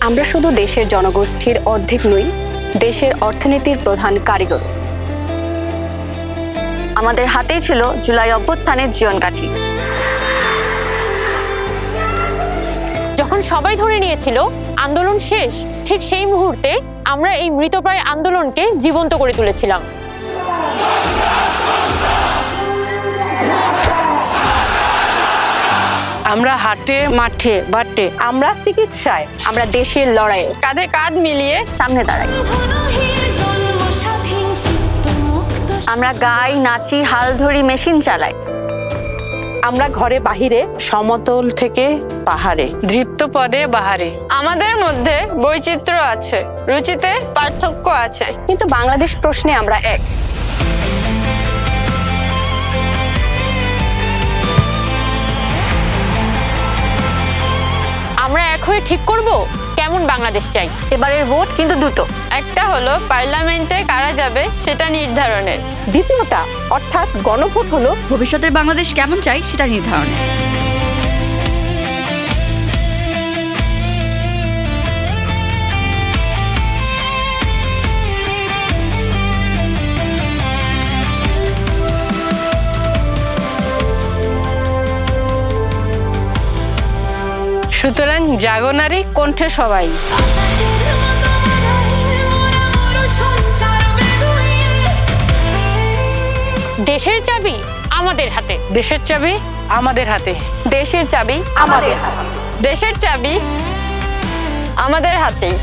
আমরা শুধু দেশের জনগোষ্ঠীর অর্ধেক নই, দেশের অর্থনীতির প্রধান কারিগর। আমাদের হাতেই ছিল জুলাই অভ্যুত্থানের জীবনকাঠি। যখন সবাই ধরে নিয়েছিল আন্দোলন শেষ, ঠিক সেই মুহূর্তে আমরা এই মৃতপ্রায় আন্দোলনকে জীবন্ত করে তুলেছিলাম। আমরা হাটে, মাঠে, বাটে, আমরা চিকিৎসায়, আমরা দেশের লড়াইয়ে কাঁধে কাঁধ মিলিয়ে সামনে দাঁড়াই। আমরা গাই, নাচি, হাল ধরি, মেশিন চালাই। আমরা ঘরে বাহিরে, সমতল থেকে পাহাড়ে, দৃপ্ত পদে বাহারে। আমাদের মধ্যে বৈচিত্র্য আছে, রুচিতে পার্থক্য আছে, কিন্তু বাংলাদেশ প্রশ্নে আমরা এক। আমরা এক হয়ে ঠিক করব কেমন বাংলাদেশ চাই। এবারের ভোট কিন্তু দুটো। একটা হলো পার্লামেন্টে কারা যাবে সেটা নির্ধারণের, দ্বিতীয়টা অর্থাৎ গণভোট হলো ভবিষ্যতের বাংলাদেশ কেমন চাই সেটা নির্ধারণে। সুতরাং জাগো নারী, কণ্ঠে সবাই। দেশের চাবি আমাদের হাতে। দেশের চাবি আমাদের হাতে। দেশের চাবি আমাদের হাতে। দেশের চাবি আমাদের হাতেই।